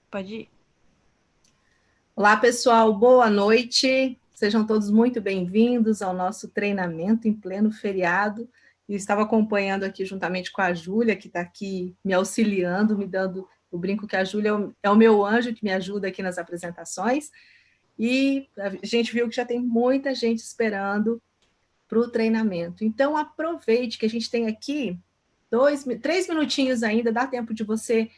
Pode ir. Olá, pessoal, boa noite. Sejam todos muito bem-vindos ao nosso treinamento em pleno feriado. E estava acompanhando aqui juntamente com a Júlia, que está aqui me auxiliando, me dando. Eu brinco que a Júlia é o meu anjo que me ajuda aqui nas apresentações. E a gente viu que já tem muita gente esperando para o treinamento. Então, aproveite que a gente tem aqui 3 minutinhos ainda, dá tempo de você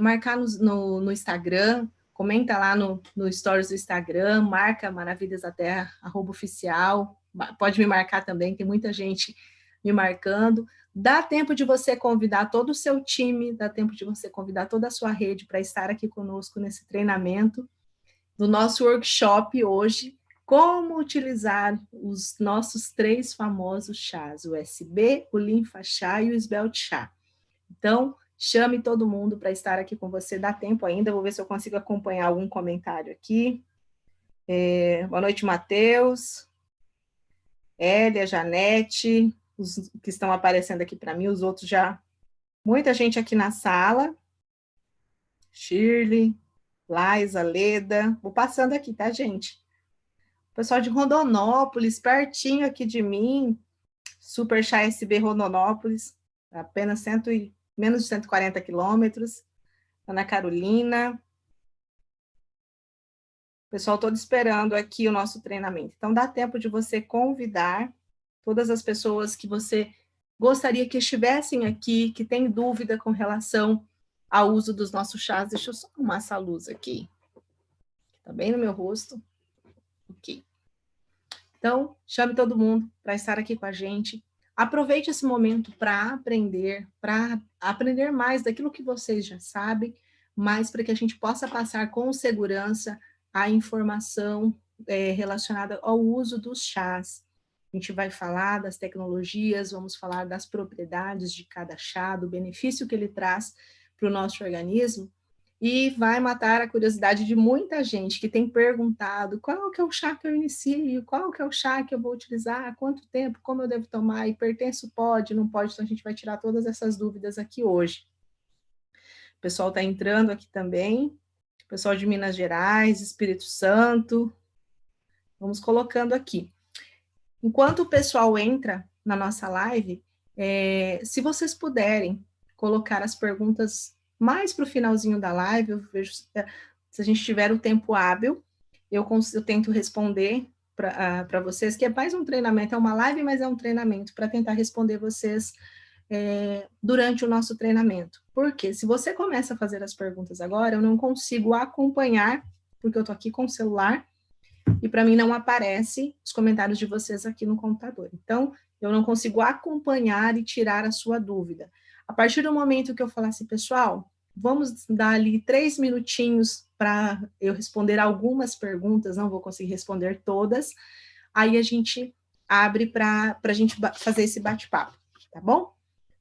marcar no Instagram, comenta lá no Stories do Instagram, marca Maravilhas da Terra, @oficial, pode me marcar também, tem muita gente me marcando. Dá tempo de você convidar todo o seu time, dá tempo de você convidar toda a sua rede para estar aqui conosco nesse treinamento do nosso workshop hoje, como utilizar os nossos 3 famosos chás, o SB, o Linfa Chá e o Svelte Chá. Então, chame todo mundo para estar aqui com você. Dá tempo ainda, vou ver se eu consigo acompanhar algum comentário aqui. Boa noite, Matheus, Hélia, Janete, os que estão aparecendo aqui para mim, os outros já. Muita gente aqui na sala. Shirley, Laisa, Leda. Vou passando aqui, tá, gente? O pessoal de Rondonópolis, pertinho aqui de mim. Super Chá SB Rondonópolis, apenas menos de 140 quilômetros. Ana Carolina. Pessoal, todo esperando aqui o nosso treinamento. Então, dá tempo de você convidar todas as pessoas que você gostaria que estivessem aqui, que têm dúvida com relação ao uso dos nossos chás. Deixa eu só arrumar essa luz aqui. Está bem no meu rosto. Ok. Então, chame todo mundo para estar aqui com a gente. Aproveite esse momento para aprender mais daquilo que vocês já sabem, mas para que a gente possa passar com segurança a informação relacionada ao uso dos chás. A gente vai falar das tecnologias, vamos falar das propriedades de cada chá, do benefício que ele traz para o nosso organismo, e vai matar a curiosidade de muita gente que tem perguntado qual que é o chá que eu inicio, qual que é o chá que eu vou utilizar, quanto tempo, como eu devo tomar, hipertenso pode, não pode, então a gente vai tirar todas essas dúvidas aqui hoje. O pessoal está entrando aqui também, pessoal de Minas Gerais, Espírito Santo, vamos colocando aqui. Enquanto o pessoal entra na nossa live, se vocês puderem colocar as perguntas mais para o finalzinho da live, eu vejo se a gente tiver o tempo hábil, eu tento responder para vocês, que é mais um treinamento, é uma live, mas é um treinamento para tentar responder vocês durante o nosso treinamento. Porque se você começa a fazer as perguntas agora, eu não consigo acompanhar, porque eu estou aqui com o celular, e para mim não aparece os comentários de vocês aqui no computador. Então, eu não consigo acompanhar e tirar a sua dúvida. A partir do momento que eu falar assim, pessoal, vamos dar ali 3 minutinhos para eu responder algumas perguntas, não vou conseguir responder todas, aí a gente abre para a gente fazer esse bate-papo, tá bom?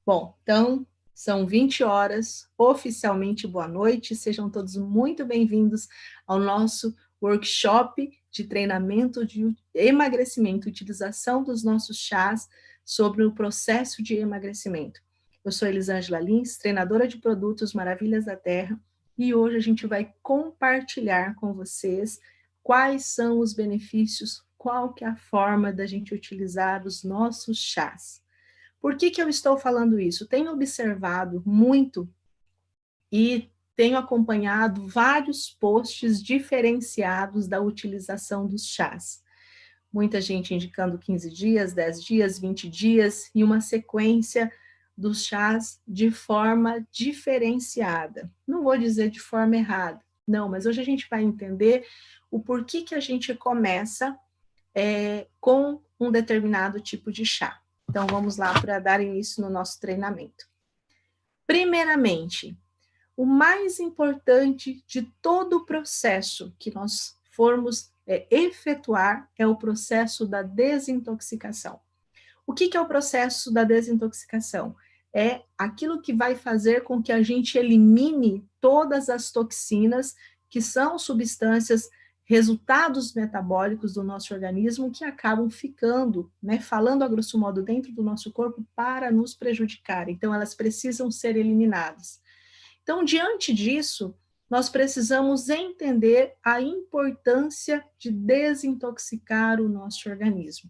Bom, então, são 20 horas, oficialmente boa noite, sejam todos muito bem-vindos ao nosso workshop de treinamento de emagrecimento, utilização dos nossos chás sobre o processo de emagrecimento. Eu sou Elisângela Lins, treinadora de produtos Maravilhas da Terra, e hoje a gente vai compartilhar com vocês quais são os benefícios, qual que é a forma da gente utilizar os nossos chás. Por que eu estou falando isso? Tenho observado muito e tenho acompanhado vários posts diferenciados da utilização dos chás. Muita gente indicando 15 dias, 10 dias, 20 dias e uma sequência dos chás de forma diferenciada. Não vou dizer de forma errada, não, mas hoje a gente vai entender o porquê que a gente começa com um determinado tipo de chá. Então, vamos lá para dar início no nosso treinamento. Primeiramente, o mais importante de todo o processo que nós formos efetuar é o processo da desintoxicação. O que é o processo da desintoxicação? É aquilo que vai fazer com que a gente elimine todas as toxinas, que são substâncias, resultados metabólicos do nosso organismo que acabam ficando, falando a grosso modo, dentro do nosso corpo para nos prejudicar. Então, elas precisam ser eliminadas. Então, diante disso, nós precisamos entender a importância de desintoxicar o nosso organismo.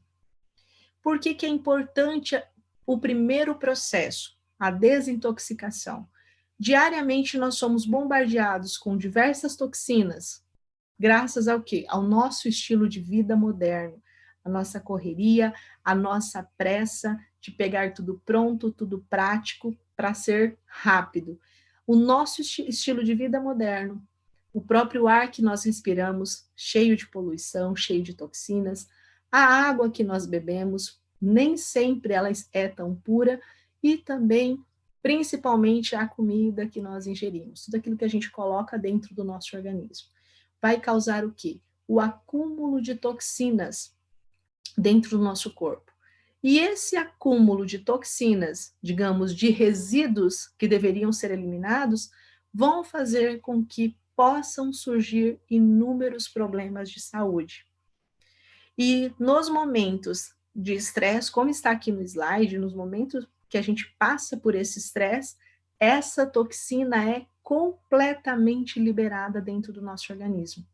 Por que que é importante o primeiro processo, a desintoxicação? Diariamente nós somos bombardeados com diversas toxinas, graças ao quê? Ao nosso estilo de vida moderno, a nossa correria, a nossa pressa de pegar tudo pronto, tudo prático para ser rápido. O nosso estilo de vida moderno, o próprio ar que nós respiramos, cheio de poluição, cheio de toxinas, a água que nós bebemos, nem sempre ela é tão pura, e também, principalmente, a comida que nós ingerimos, tudo aquilo que a gente coloca dentro do nosso organismo. Vai causar o quê? O acúmulo de toxinas dentro do nosso corpo. E esse acúmulo de toxinas, digamos, de resíduos que deveriam ser eliminados, vão fazer com que possam surgir inúmeros problemas de saúde. E nos momentos de estresse, como está aqui no slide, nos momentos que a gente passa por esse estresse, essa toxina é completamente liberada dentro do nosso organismo.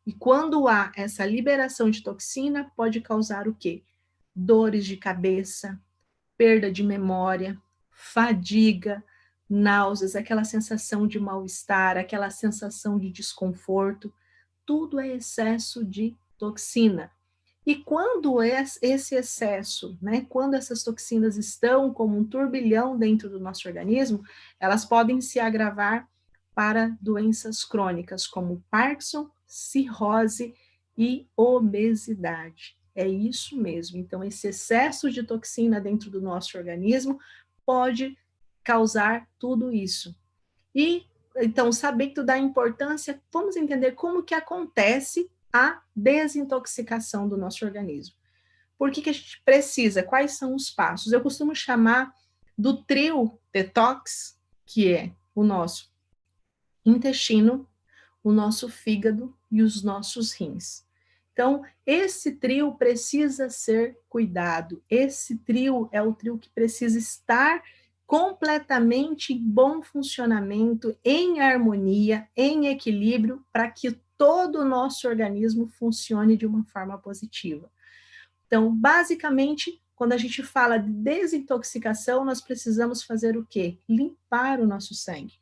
E quando há essa liberação de toxina, pode causar o quê? Dores de cabeça, perda de memória, fadiga, náuseas, aquela sensação de mal-estar, aquela sensação de desconforto, tudo é excesso de toxina. E quando esse excesso, né, quando essas toxinas estão como um turbilhão dentro do nosso organismo, elas podem se agravar para doenças crônicas como Parkinson, cirrose e obesidade. É isso mesmo. Então, esse excesso de toxina dentro do nosso organismo pode causar tudo isso. E, então, sabendo da importância, vamos entender como que acontece a desintoxicação do nosso organismo. Por que que a gente precisa? Quais são os passos? Eu costumo chamar do trio detox, que é o nosso intestino, o nosso fígado e os nossos rins. Então, esse trio precisa ser cuidado. Esse trio é o trio que precisa estar completamente em bom funcionamento, em harmonia, em equilíbrio, para que todo o nosso organismo funcione de uma forma positiva. Então, basicamente, quando a gente fala de desintoxicação, nós precisamos fazer o quê? Limpar o nosso sangue.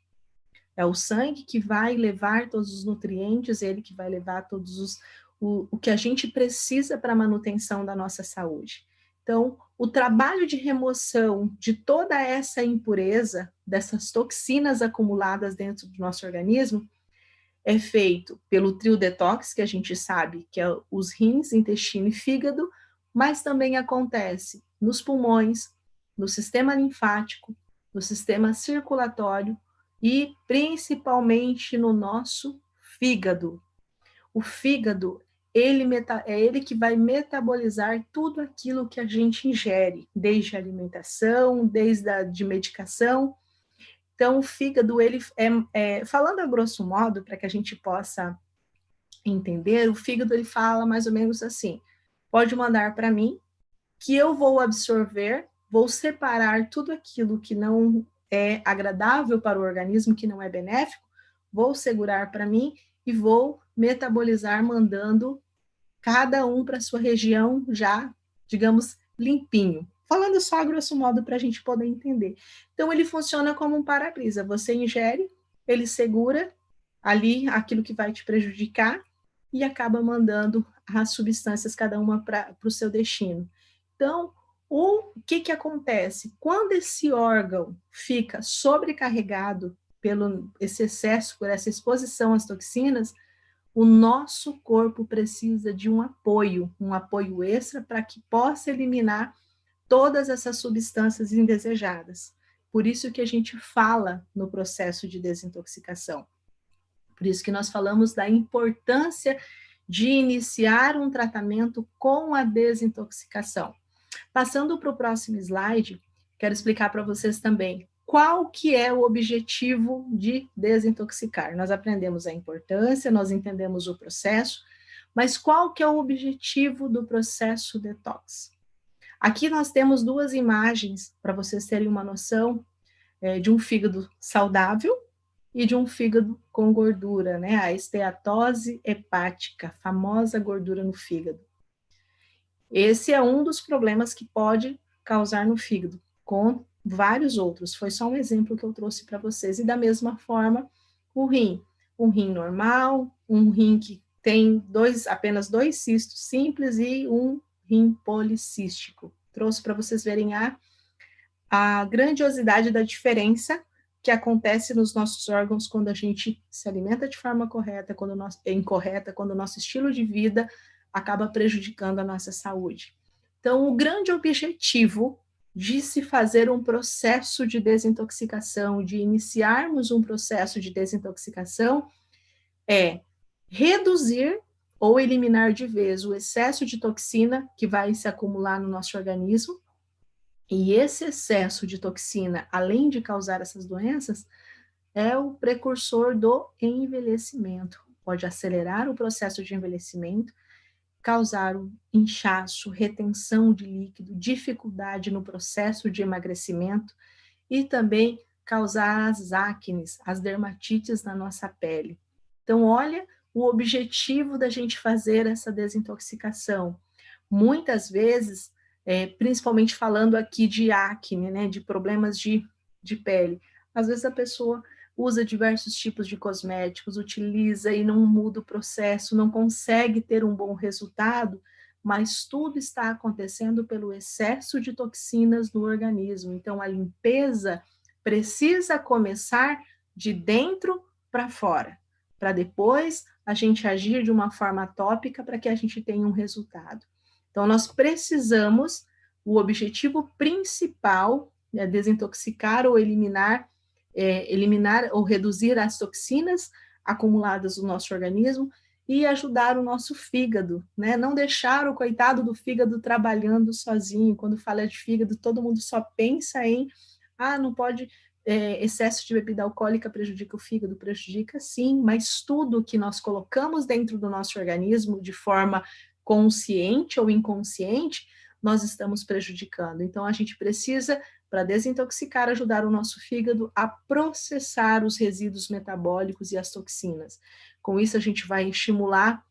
É o sangue que vai levar todos os nutrientes, ele que vai levar todos o que a gente precisa para a manutenção da nossa saúde. Então, o trabalho de remoção de toda essa impureza, dessas toxinas acumuladas dentro do nosso organismo, é feito pelo trio detox, que a gente sabe que é os rins, intestino e fígado, mas também acontece nos pulmões, no sistema linfático, no sistema circulatório e principalmente no nosso fígado. O fígado, é ele que vai metabolizar tudo aquilo que a gente ingere, desde a alimentação, desde a de medicação. Então, o fígado, ele falando a grosso modo, para que a gente possa entender, o fígado, ele fala mais ou menos assim, pode mandar para mim, que eu vou absorver, vou separar tudo aquilo que não é agradável para o organismo, que não é benéfico, vou segurar para mim e vou metabolizar, mandando cada um para sua região já, digamos, limpinho. Falando só a grosso modo para a gente poder entender. Então, ele funciona como um para-brisa. Você ingere, ele segura ali aquilo que vai te prejudicar e acaba mandando as substâncias, cada uma para o seu destino. Então, o que acontece? Quando esse órgão fica sobrecarregado pelo esse excesso, por essa exposição às toxinas, o nosso corpo precisa de um apoio extra para que possa eliminar todas essas substâncias indesejadas. Por isso que a gente fala no processo de desintoxicação. Por isso que nós falamos da importância de iniciar um tratamento com a desintoxicação. Passando para o próximo slide, quero explicar para vocês também qual que é o objetivo de desintoxicar. Nós aprendemos a importância, nós entendemos o processo, mas qual que é o objetivo do processo detox? Aqui nós temos duas imagens para vocês terem uma noção de um fígado saudável e de um fígado com gordura, né? A esteatose hepática, famosa gordura no fígado. Esse é um dos problemas que pode causar no fígado, com vários outros. Foi só um exemplo que eu trouxe para vocês. E da mesma forma, o rim. Um rim normal, um rim que tem apenas dois cistos simples e um rim policístico. Trouxe para vocês verem a grandiosidade da diferença que acontece nos nossos órgãos quando a gente se alimenta de forma correta, incorreta, quando o nosso estilo de vida acaba prejudicando a nossa saúde. Então, o grande objetivo de se fazer um processo de desintoxicação, de iniciarmos um processo de desintoxicação, é reduzir ou eliminar de vez o excesso de toxina que vai se acumular no nosso organismo. E esse excesso de toxina, além de causar essas doenças, é o precursor do envelhecimento. Pode acelerar o processo de envelhecimento, causar um inchaço, retenção de líquido, dificuldade no processo de emagrecimento e também causar as acnes, as dermatites na nossa pele. Então, olha o objetivo da gente fazer essa desintoxicação. Muitas vezes, principalmente falando aqui de acne, né, de problemas de pele, às vezes a pessoa usa diversos tipos de cosméticos, utiliza e não muda o processo, não consegue ter um bom resultado, mas tudo está acontecendo pelo excesso de toxinas no organismo. Então, a limpeza precisa começar de dentro para fora, para depois a gente agir de uma forma tópica para que a gente tenha um resultado. Então, nós precisamos, o objetivo principal é desintoxicar ou eliminar ou reduzir as toxinas acumuladas no nosso organismo e ajudar o nosso fígado, né? Não deixar o coitado do fígado trabalhando sozinho. Quando fala de fígado, todo mundo só pensa em, não pode, excesso de bebida alcoólica prejudica o fígado, prejudica sim, mas tudo que nós colocamos dentro do nosso organismo de forma consciente ou inconsciente, nós estamos prejudicando. Então, a gente precisa, para desintoxicar, ajudar o nosso fígado a processar os resíduos metabólicos e as toxinas. Com isso, a gente vai estimular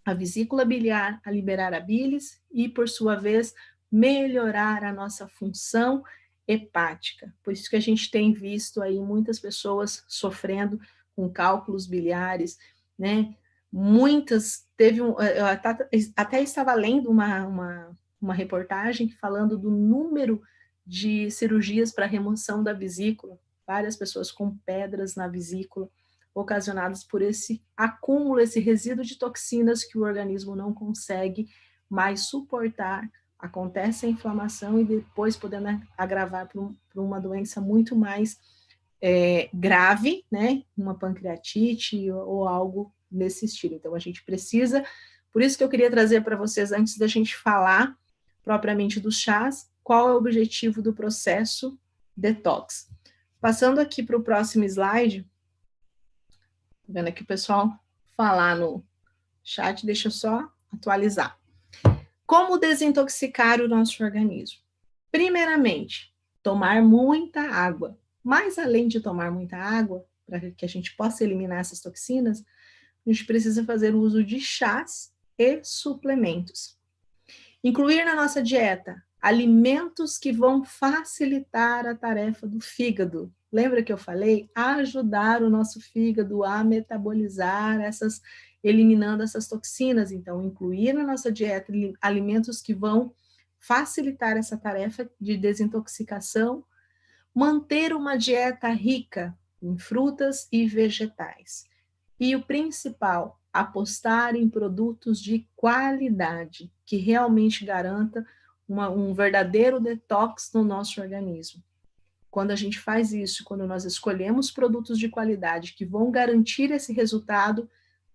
a vesícula biliar a liberar a bilis e, por sua vez, melhorar a nossa função hepática. Por isso que a gente tem visto aí muitas pessoas sofrendo com cálculos biliares, né? Muitas, eu até estava lendo uma reportagem falando do número de cirurgias para remoção da vesícula, várias pessoas com pedras na vesícula, ocasionadas por esse acúmulo, esse resíduo de toxinas que o organismo não consegue mais suportar. Acontece a inflamação e depois podendo agravar para uma doença muito mais grave, né? Uma pancreatite ou algo nesse estilo. Então, a gente precisa, por isso que eu queria trazer para vocês, antes da gente falar propriamente dos chás, qual é o objetivo do processo detox. Passando aqui para o próximo slide, vendo aqui o pessoal falar no chat, deixa eu só atualizar. Como desintoxicar o nosso organismo? Primeiramente, tomar muita água. Mas além de tomar muita água, para que a gente possa eliminar essas toxinas, a gente precisa fazer uso de chás e suplementos. Incluir na nossa dieta alimentos que vão facilitar a tarefa do fígado. Lembra que eu falei? Ajudar o nosso fígado a metabolizar eliminando essas toxinas. Então, incluir na nossa dieta alimentos que vão facilitar essa tarefa de desintoxicação, manter uma dieta rica em frutas e vegetais. E o principal, apostar em produtos de qualidade, que realmente garanta um verdadeiro detox no nosso organismo. Quando a gente faz isso, quando nós escolhemos produtos de qualidade que vão garantir esse resultado,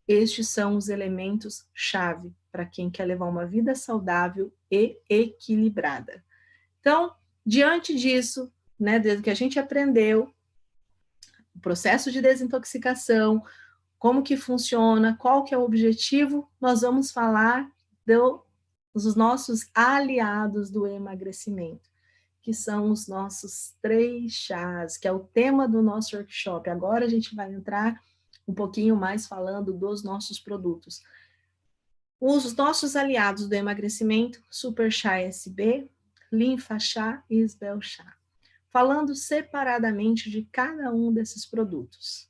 estes são os elementos-chave para quem quer levar uma vida saudável e equilibrada. Então, diante disso, né, desde que a gente aprendeu o processo de desintoxicação, como que funciona, qual que é o objetivo, nós vamos falar dos nossos aliados do emagrecimento, que são os nossos 3 chás, que é o tema do nosso workshop. Agora a gente vai entrar um pouquinho mais falando dos nossos produtos. Os nossos aliados do emagrecimento, Super Chá SB, Linfa Chá e Isbel Chá. Falando separadamente de cada um desses produtos.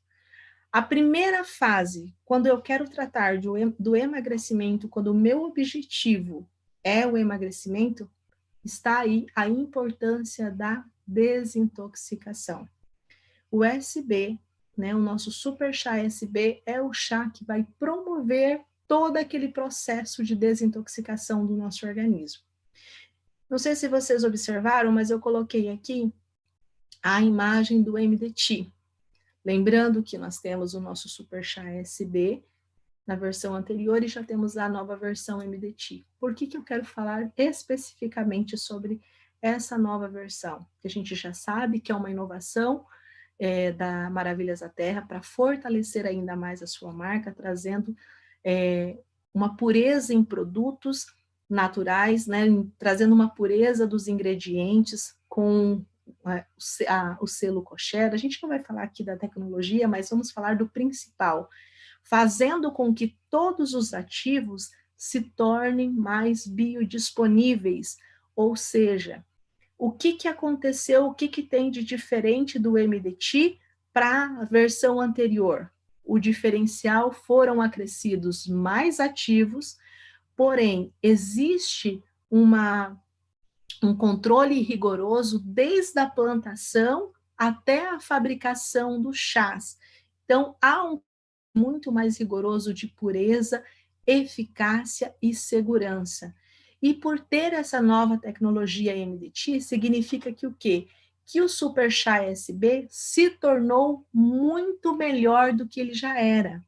A primeira fase, quando eu quero tratar do emagrecimento, quando o meu objetivo é o emagrecimento, está aí a importância da desintoxicação. O SB, né, o nosso Super Chá SB, é o chá que vai promover todo aquele processo de desintoxicação do nosso organismo. Não sei se vocês observaram, mas eu coloquei aqui a imagem do MDT. Lembrando que nós temos o nosso Super Chá SB na versão anterior e já temos a nova versão MDT. Por que eu quero falar especificamente sobre essa nova versão? Que a gente já sabe que é uma inovação da Maravilhas da Terra para fortalecer ainda mais a sua marca, trazendo uma pureza em produtos naturais, né, trazendo uma pureza dos ingredientes com o selo kosher. A gente não vai falar aqui da tecnologia, mas vamos falar do principal, fazendo com que todos os ativos se tornem mais biodisponíveis, ou seja, o que aconteceu, o que tem de diferente do MDT para a versão anterior? O diferencial foram acrescidos mais ativos, porém, existe um controle rigoroso desde a plantação até a fabricação dos chás. Então, há um muito mais rigoroso de pureza, eficácia e segurança. E por ter essa nova tecnologia MDT, significa que o quê? Que o Super Chá SB se tornou muito melhor do que ele já era.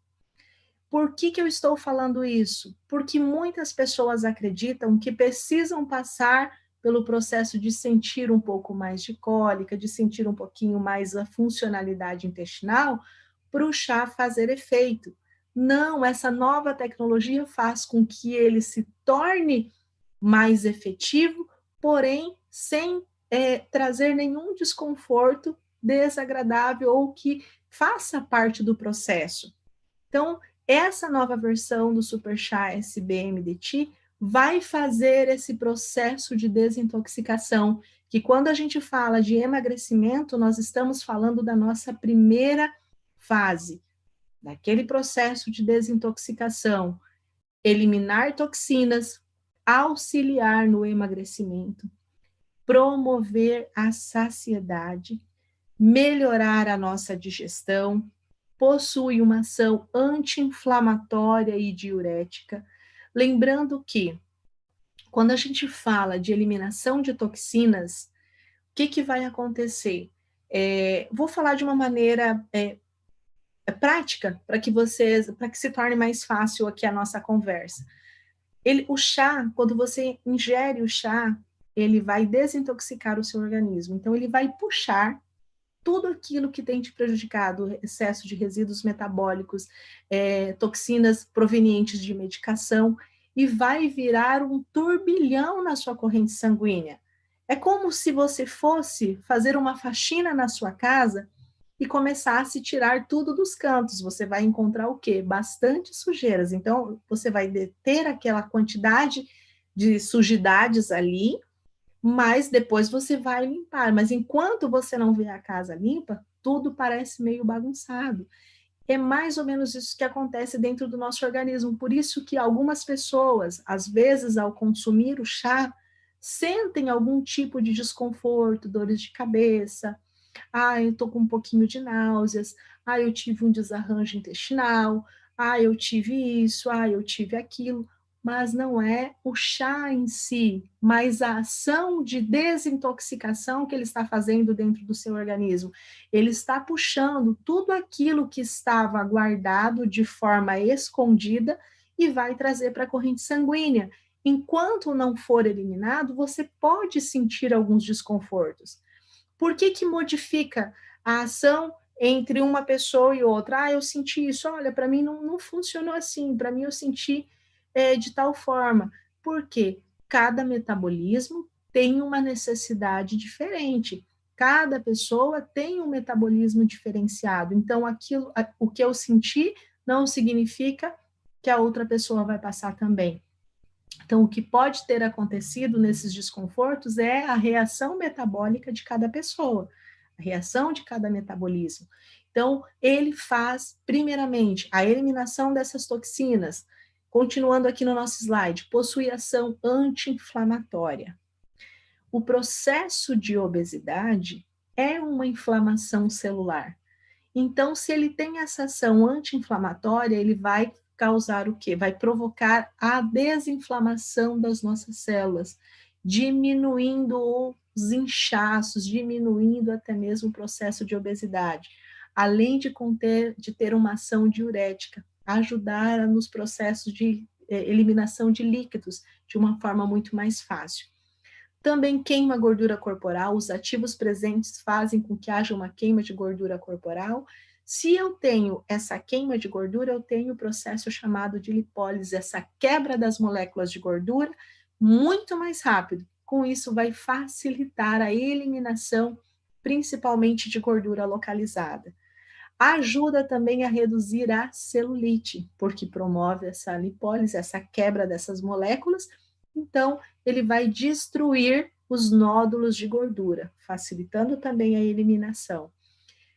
Por que eu estou falando isso? Porque muitas pessoas acreditam que precisam passar pelo processo de sentir um pouco mais de cólica, de sentir um pouquinho mais a funcionalidade intestinal, para o chá fazer efeito. Não, essa nova tecnologia faz com que ele se torne mais efetivo, porém sem trazer nenhum desconforto desagradável ou que faça parte do processo. Então, essa nova versão do Super Chá SB-MDT vai fazer esse processo de desintoxicação, que quando a gente fala de emagrecimento, nós estamos falando da nossa primeira fase, daquele processo de desintoxicação, eliminar toxinas, auxiliar no emagrecimento, promover a saciedade, melhorar a nossa digestão, possui uma ação anti-inflamatória e diurética. Lembrando que, quando a gente fala de eliminação de toxinas, o que vai acontecer? Vou falar de uma maneira prática, para que se torne mais fácil aqui a nossa conversa. O chá, quando você ingere o chá, ele vai desintoxicar o seu organismo. Então, ele vai puxar tudo aquilo que tem te prejudicado, excesso de resíduos metabólicos, toxinas provenientes de medicação, e vai virar um turbilhão na sua corrente sanguínea. É como se você fosse fazer uma faxina na sua casa e começasse a tirar tudo dos cantos. Você vai encontrar o quê? Bastante sujeiras. Então, você vai ter aquela quantidade de sujidades ali, mas depois você vai limpar. Mas enquanto você não vê a casa limpa, tudo parece meio bagunçado. É mais ou menos isso que acontece dentro do nosso organismo. Por isso que algumas pessoas, às vezes, ao consumir o chá, sentem algum tipo de desconforto, dores de cabeça. Eu estou com um pouquinho de náuseas. Eu tive um desarranjo intestinal. Eu tive isso. Eu tive aquilo. Mas não é o chá em si, mas a ação de desintoxicação que ele está fazendo dentro do seu organismo. Ele está puxando tudo aquilo que estava guardado de forma escondida e vai trazer para a corrente sanguínea. Enquanto não for eliminado, você pode sentir alguns desconfortos. Por que modifica a ação entre uma pessoa e outra? Eu senti isso, olha, para mim não funcionou assim, para mim eu senti de tal forma. Porque cada metabolismo tem uma necessidade diferente. Cada pessoa tem um metabolismo diferenciado. Então, o que eu senti não significa que a outra pessoa vai passar também. Então, o que pode ter acontecido nesses desconfortos é a reação metabólica de cada pessoa, a reação de cada metabolismo. Então, ele faz, primeiramente, a eliminação dessas toxinas. Continuando aqui no nosso slide, possui ação anti-inflamatória. O processo de obesidade é uma inflamação celular. Então, se ele tem essa ação anti-inflamatória, ele vai causar o quê? Vai provocar a desinflamação das nossas células, diminuindo os inchaços, diminuindo até mesmo o processo de obesidade, além de ter uma ação diurética, ajudar nos processos de eliminação de líquidos de uma forma muito mais fácil. Também queima a gordura corporal, os ativos presentes fazem com que haja uma queima de gordura corporal. Se eu tenho essa queima de gordura, eu tenho o processo chamado de lipólise, essa quebra das moléculas de gordura muito mais rápido. Com isso, vai facilitar a eliminação, principalmente de gordura localizada. Ajuda também a reduzir a celulite, porque promove essa lipólise, essa quebra dessas moléculas. Então, ele vai destruir os nódulos de gordura, facilitando também a eliminação.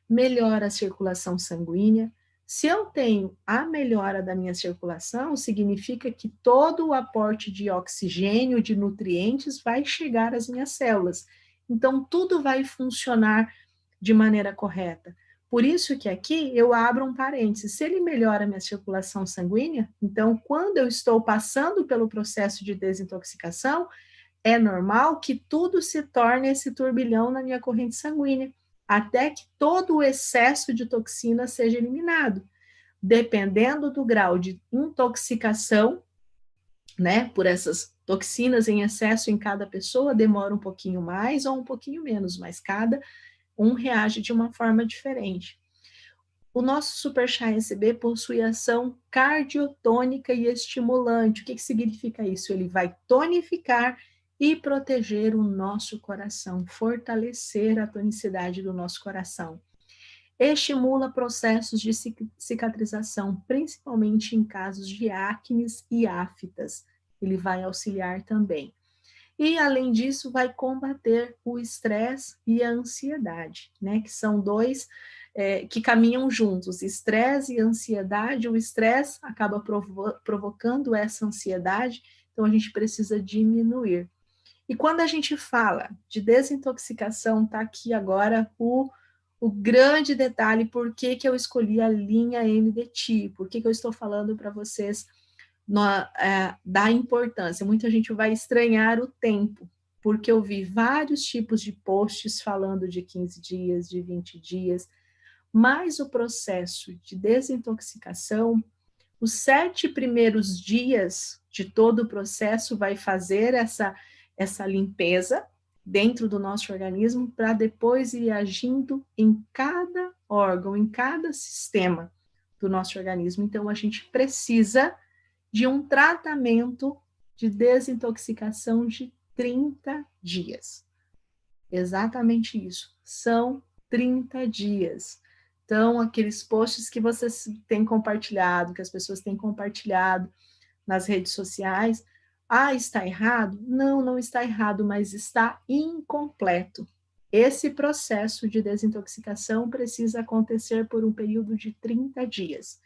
Melhora a circulação sanguínea. Se eu tenho a melhora da minha circulação, significa que todo o aporte de oxigênio, de nutrientes, vai chegar às minhas células. Então, tudo vai funcionar de maneira correta. Por isso que aqui eu abro um parênteses. Se ele melhora a minha circulação sanguínea, então, quando eu estou passando pelo processo de desintoxicação, é normal que tudo se torne esse turbilhão na minha corrente sanguínea, até que todo o excesso de toxina seja eliminado. Dependendo do grau de intoxicação, né, por essas toxinas em excesso em cada pessoa, demora um pouquinho mais ou um pouquinho menos, mas cada um reage de uma forma diferente. O nosso Super Chá SB possui ação cardiotônica e estimulante. O que significa isso? Ele vai tonificar e proteger o nosso coração, fortalecer a tonicidade do nosso coração. Estimula processos de cicatrização, principalmente em casos de acnes e aftas. Ele vai auxiliar também. E, além disso, vai combater o estresse e a ansiedade, né? Que são dois que caminham juntos. Estresse e ansiedade. O estresse acaba provocando essa ansiedade, então a gente precisa diminuir. E quando a gente fala de desintoxicação, tá aqui agora o grande detalhe, por que eu escolhi a linha MDT, por que eu estou falando para vocês da importância. Muita gente vai estranhar o tempo, porque eu vi vários tipos de posts falando de 15 dias, de 20 dias, mas o processo de desintoxicação, os 7 primeiros dias de todo o processo vai fazer essa limpeza dentro do nosso organismo para depois ir agindo em cada órgão, em cada sistema do nosso organismo. Então, a gente precisa de um tratamento de desintoxicação de 30 dias. Exatamente isso. São 30 dias. Então, aqueles posts que vocês têm compartilhado, que as pessoas têm compartilhado nas redes sociais, está errado? Não, não está errado, mas está incompleto. Esse processo de desintoxicação precisa acontecer por um período de 30 dias.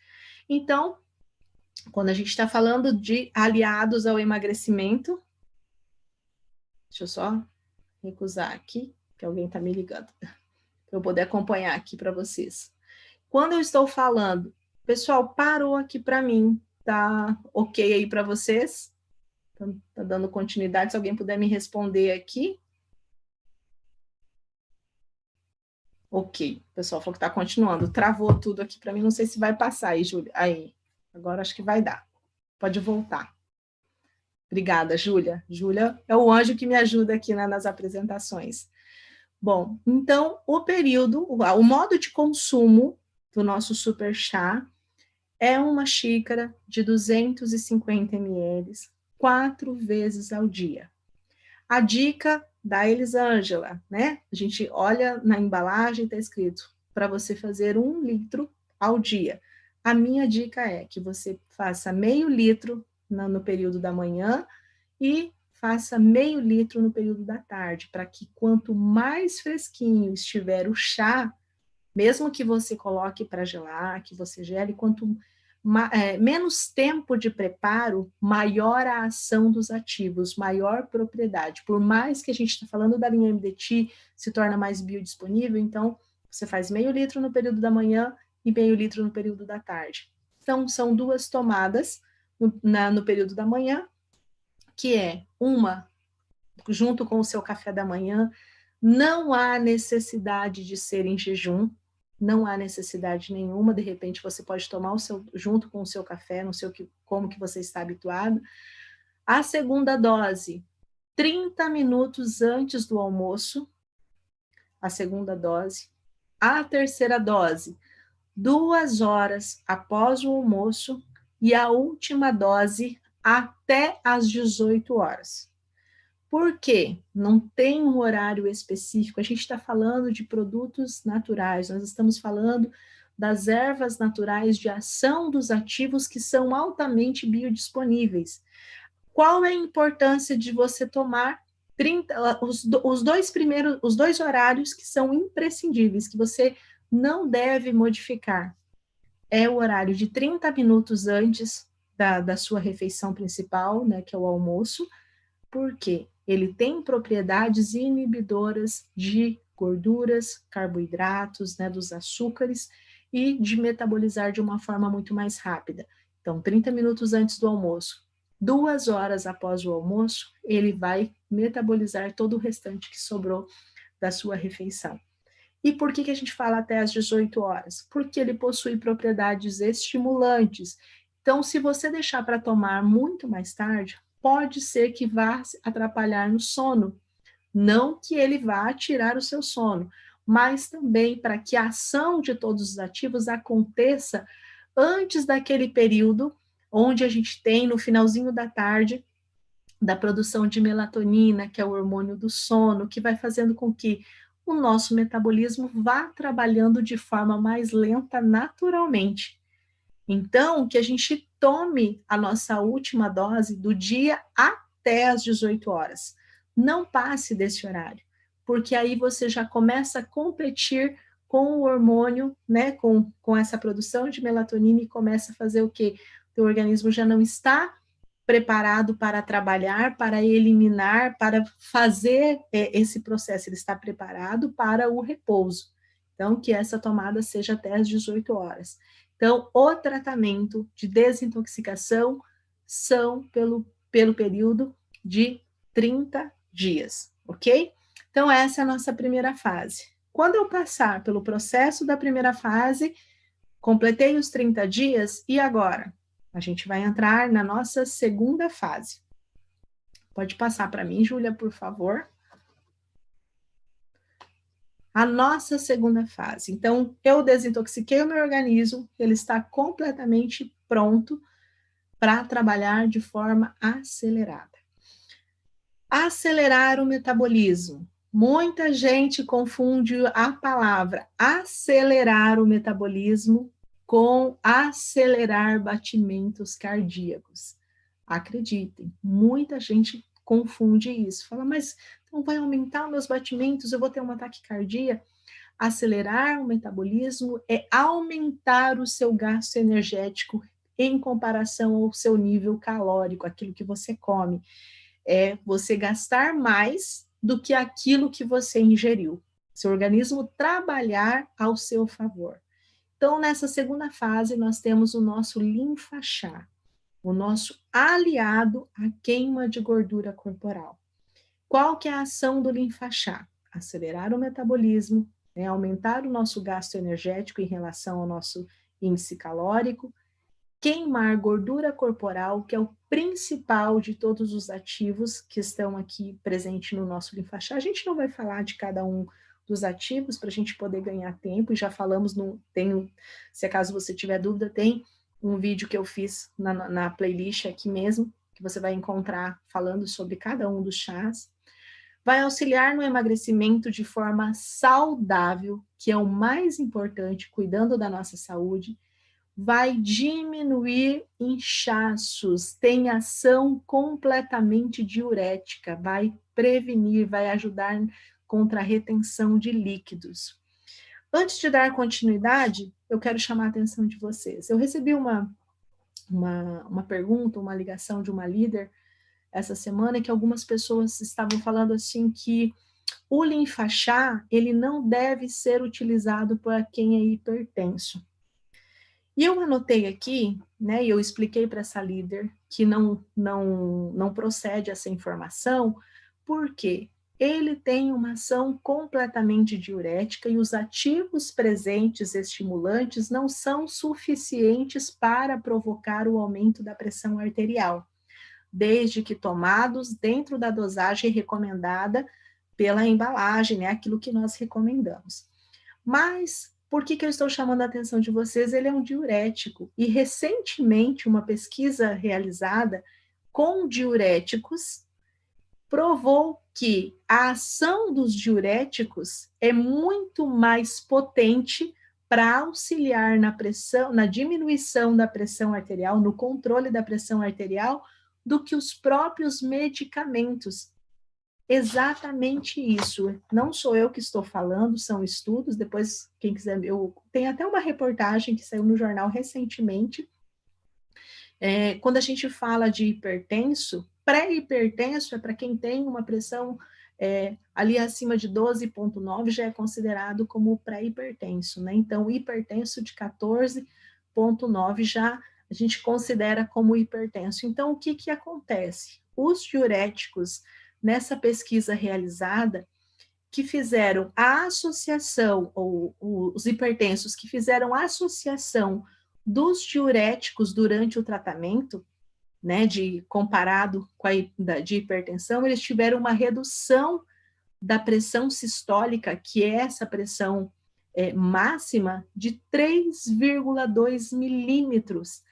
Então, quando a gente está falando de aliados ao emagrecimento, deixa eu só recusar aqui, que alguém está me ligando, para eu poder acompanhar aqui para vocês. Quando eu estou falando, pessoal, parou aqui para mim, tá ok aí para vocês? Tá dando continuidade, se alguém puder me responder aqui. Ok, o pessoal falou que está continuando, travou tudo aqui para mim, não sei se vai passar aí, Júlia. Aí, agora acho que vai dar. Pode voltar. Obrigada, Júlia. Júlia é o anjo que me ajuda aqui nas apresentações. Bom, então, o modo de consumo do nosso super chá é uma xícara de 250 ml, 4 vezes ao dia. A dica da Elisângela, né? A gente olha na embalagem, está escrito para você fazer 1 litro ao dia. A minha dica é que você faça meio litro no período da manhã e faça meio litro no período da tarde, para que quanto mais fresquinho estiver o chá, mesmo que você coloque para gelar, que você gele, menos tempo de preparo, maior a ação dos ativos, maior propriedade. Por mais que a gente está falando da linha MDT, se torna mais biodisponível, então você faz meio litro no período da manhã e meio litro no período da tarde. Então, são 2 tomadas no período da manhã, que é uma junto com o seu café da manhã. Não há necessidade de ser em jejum, não há necessidade nenhuma. De repente, você pode tomar junto com o seu café, não sei como que você está habituado. A segunda dose, 30 minutos antes do almoço, a segunda dose. A terceira dose, 2 horas após o almoço, e a última dose até às 18 horas. Por quê? Não tem um horário específico. A gente está falando de produtos naturais, nós estamos falando das ervas naturais de ação dos ativos que são altamente biodisponíveis. Qual é a importância de você tomar os dois horários que são imprescindíveis, que você não deve modificar? É o horário de 30 minutos antes da sua refeição principal, né, que é o almoço. Por quê? Ele tem propriedades inibidoras de gorduras, carboidratos, né, dos açúcares, e de metabolizar de uma forma muito mais rápida. Então, 30 minutos antes do almoço, 2 horas após o almoço, ele vai metabolizar todo o restante que sobrou da sua refeição. E por que a gente fala até às 18 horas? Porque ele possui propriedades estimulantes. Então, se você deixar para tomar muito mais tarde, pode ser que vá atrapalhar no sono. Não que ele vá tirar o seu sono, mas também para que a ação de todos os ativos aconteça antes daquele período onde a gente tem, no finalzinho da tarde, da produção de melatonina, que é o hormônio do sono, que vai fazendo com que o nosso metabolismo vá trabalhando de forma mais lenta naturalmente. Então, que a gente tome a nossa última dose do dia até às 18 horas. Não passe desse horário, porque aí você já começa a competir com o hormônio, né, com essa produção de melatonina, e começa a fazer o quê? O teu organismo já não está preparado para trabalhar, para eliminar, para fazer esse processo, ele está preparado para o repouso. Então, que essa tomada seja até às 18 horas. Então, o tratamento de desintoxicação são pelo período de 30 dias, ok? Então, essa é a nossa primeira fase. Quando eu passar pelo processo da primeira fase, completei os 30 dias, e agora? A gente vai entrar na nossa segunda fase. Pode passar para mim, Júlia, por favor. A nossa segunda fase. Então, eu desintoxiquei o meu organismo, ele está completamente pronto para trabalhar de forma acelerada. Acelerar o metabolismo. Muita gente confunde a palavra acelerar o metabolismo com acelerar batimentos cardíacos. Acreditem, muita gente confunde isso. Fala, mas então vai aumentar os meus batimentos, eu vou ter uma taquicardia? Acelerar o metabolismo é aumentar o seu gasto energético em comparação ao seu nível calórico, aquilo que você come. É você gastar mais do que aquilo que você ingeriu. Seu organismo trabalhar ao seu favor. Então, nessa segunda fase, nós temos o nosso linfachá, o nosso aliado à queima de gordura corporal. Qual que é a ação do linfachá? Acelerar o metabolismo, né, aumentar o nosso gasto energético em relação ao nosso índice calórico, queimar gordura corporal, que é o principal de todos os ativos que estão aqui presentes no nosso linfachá. A gente não vai falar de cada um dos ativos para a gente poder ganhar tempo, e já falamos, se acaso você tiver dúvida, tem um vídeo que eu fiz na playlist aqui mesmo, que você vai encontrar falando sobre cada um dos chás. vai auxiliar no emagrecimento de forma saudável, que é o mais importante, cuidando da nossa saúde, vai diminuir inchaços, tem ação completamente diurética, vai prevenir, vai ajudar contra a retenção de líquidos. Antes de dar continuidade, eu quero chamar a atenção de vocês. Eu recebi uma pergunta, uma ligação de uma líder essa semana, que algumas pessoas estavam falando assim que o linfachá, ele não deve ser utilizado para quem é hipertenso. E eu anotei aqui, né, e eu expliquei para essa líder que não procede essa informação, porque ele tem uma ação completamente diurética e os ativos presentes estimulantes não são suficientes para provocar o aumento da pressão arterial, desde que tomados dentro da dosagem recomendada pela embalagem, né, aquilo que nós recomendamos. Mas por que eu estou chamando a atenção de vocês? Ele é um diurético. E recentemente, uma pesquisa realizada com diuréticos provou que a ação dos diuréticos é muito mais potente para auxiliar na pressão, na diminuição da pressão arterial, no controle da pressão arterial, do que os próprios medicamentos. Exatamente isso. Não sou eu que estou falando, são estudos. Depois, quem quiser, eu tenho até uma reportagem que saiu no jornal recentemente. Quando a gente fala de hipertenso, pré-hipertenso é para quem tem uma pressão ali acima de 12,9, já é considerado como pré-hipertenso, né? Então, hipertenso de 14,9 já a gente considera como hipertenso. Então, o que acontece? Os diuréticos, nessa pesquisa realizada, que fizeram a associação, ou os hipertensos que fizeram a associação dos diuréticos durante o tratamento, né, comparado com de hipertensão, eles tiveram uma redução da pressão sistólica, que é essa pressão máxima, de 3,2 milímetros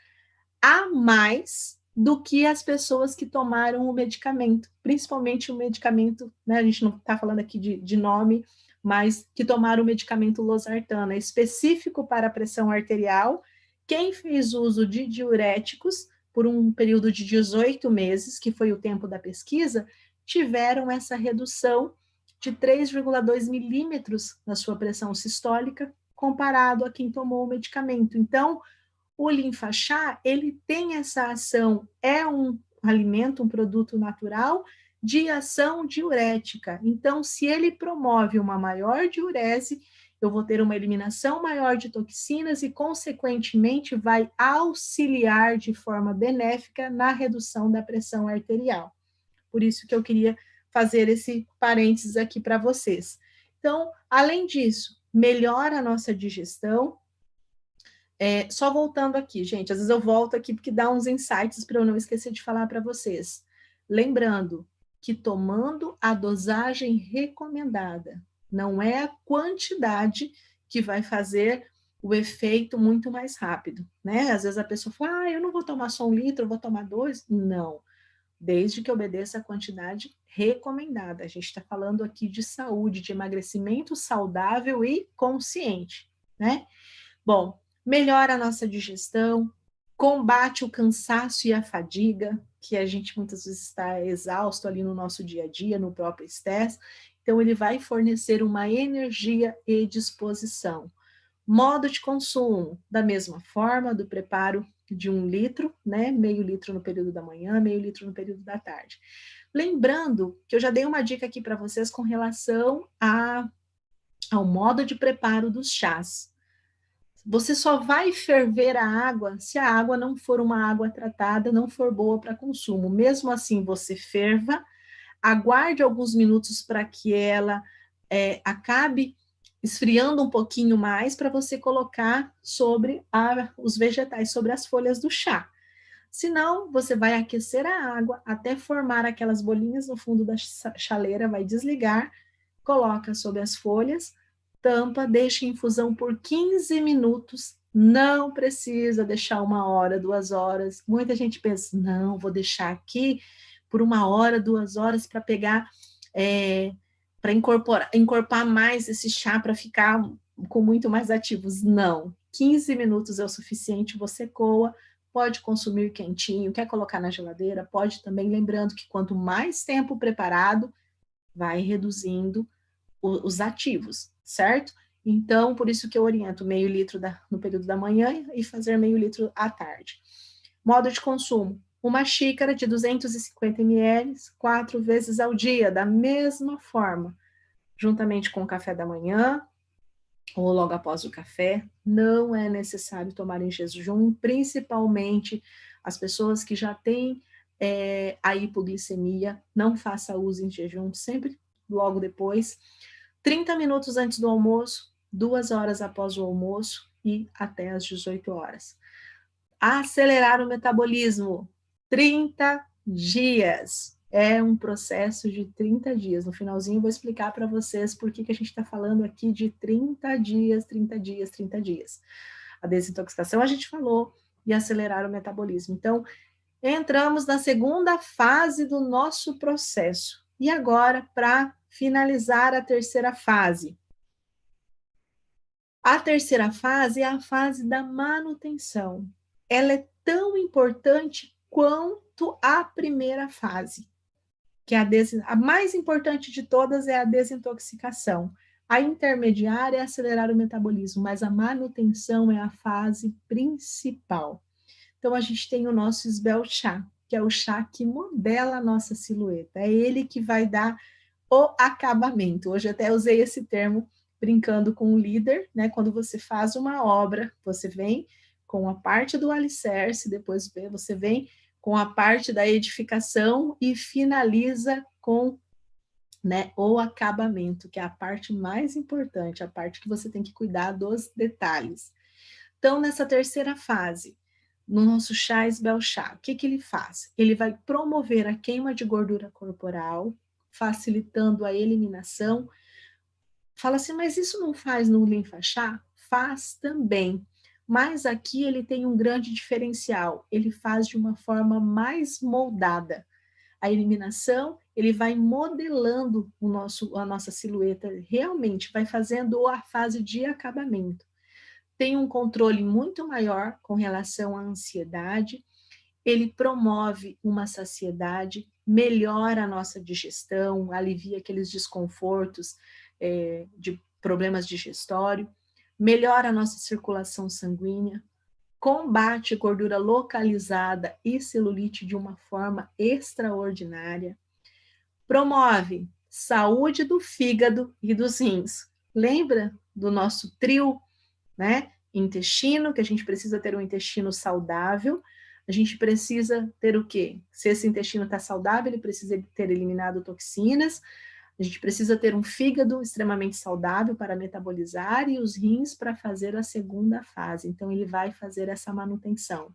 a mais do que as pessoas que tomaram o medicamento, principalmente o medicamento, né, a gente não está falando aqui de nome, mas que tomaram o medicamento losartano, é específico para a pressão arterial. Quem fez uso de diuréticos por um período de 18 meses, que foi o tempo da pesquisa, tiveram essa redução de 3,2 milímetros na sua pressão sistólica, comparado a quem tomou o medicamento. Então, o linfachá, ele tem essa ação, é um alimento, um produto natural de ação diurética. Então, se ele promove uma maior diurese, eu vou ter uma eliminação maior de toxinas e, consequentemente, vai auxiliar de forma benéfica na redução da pressão arterial. Por isso que eu queria fazer esse parênteses aqui para vocês. Então, além disso, melhora a nossa digestão. Só voltando aqui, gente, às vezes eu volto aqui porque dá uns insights para eu não esquecer de falar para vocês. Lembrando que tomando a dosagem recomendada, não é a quantidade que vai fazer o efeito muito mais rápido, né? Às vezes a pessoa fala, eu não vou tomar só 1 litro, eu vou tomar 2. Não, desde que obedeça a quantidade recomendada. A gente está falando aqui de saúde, de emagrecimento saudável e consciente, né? Bom, melhora a nossa digestão, combate o cansaço e a fadiga, que a gente muitas vezes está exausto ali no nosso dia a dia, no próprio estresse. Então, ele vai fornecer uma energia e disposição. Modo de consumo, da mesma forma, do preparo de 1 litro, né? Meio litro no período da manhã, meio litro no período da tarde. Lembrando que eu já dei uma dica aqui para vocês com relação ao modo de preparo dos chás. Você só vai ferver a água se a água não for uma água tratada, não for boa para consumo. Mesmo assim, você ferva, aguarde alguns minutos para que ela acabe esfriando um pouquinho mais para você colocar sobre os vegetais, sobre as folhas do chá. Senão, você vai aquecer a água até formar aquelas bolinhas no fundo da chaleira, vai desligar, coloca sobre as folhas, tampa, deixa em infusão por 15 minutos, não precisa deixar 1 hora, 2 horas. Muita gente pensa, não, vou deixar aqui por 1 hora, 2 horas para pegar para incorporar mais esse chá para ficar com muito mais ativos. Não. 15 minutos é o suficiente, você coa, pode consumir quentinho, quer colocar na geladeira, pode também, lembrando que quanto mais tempo preparado, vai reduzindo os ativos, certo? Então, por isso que eu oriento meio litro no período da manhã e fazer meio litro à tarde. Modo de consumo: uma xícara de 250 ml, 4 vezes ao dia, da mesma forma, juntamente com o café da manhã, ou logo após o café. Não é necessário tomar em jejum, principalmente as pessoas que já têm a hipoglicemia, não faça uso em jejum, sempre logo depois. 30 minutos antes do almoço, 2 horas após o almoço e até às 18 horas. Acelerar o metabolismo, 30 dias. É um processo de 30 dias. No finalzinho eu vou explicar para vocês por que a gente está falando aqui de 30 dias, 30 dias, 30 dias. A desintoxicação a gente falou e acelerar o metabolismo. Então, entramos na segunda fase do nosso processo. E agora, para finalizar a terceira fase. A terceira fase é a fase da manutenção. Ela é tão importante quanto a primeira fase, que é a mais importante de todas é a desintoxicação. A intermediária é acelerar o metabolismo, mas a manutenção é a fase principal. Então, a gente tem o nosso Sbel Chá, que é o chá que modela a nossa silhueta. É ele que vai dar o acabamento. Hoje até usei esse termo brincando com o líder, né? Quando você faz uma obra, você vem com a parte do alicerce, depois você vem com a parte da edificação e finaliza com, né, o acabamento, que é a parte mais importante, a parte que você tem que cuidar dos detalhes. Então, nessa terceira fase, no nosso chá Sbel Chá, o que ele faz? Ele vai promover a queima de gordura corporal, facilitando a eliminação. Fala assim, mas isso não faz no linfa-chá? Faz também, mas aqui ele tem um grande diferencial, ele faz de uma forma mais moldada. A eliminação, ele vai modelando a nossa silhueta, realmente vai fazendo a fase de acabamento. Tem um controle muito maior com relação à ansiedade, ele promove uma saciedade, melhora a nossa digestão, alivia aqueles desconfortos de problemas digestórios, melhora a nossa circulação sanguínea, combate gordura localizada e celulite de uma forma extraordinária, promove saúde do fígado e dos rins. Lembra do nosso trio, né? Intestino, que a gente precisa ter um intestino saudável. A gente precisa ter o quê? Se esse intestino está saudável, ele precisa ter eliminado toxinas. A gente precisa ter um fígado extremamente saudável para metabolizar e os rins para fazer a segunda fase. Então, ele vai fazer essa manutenção.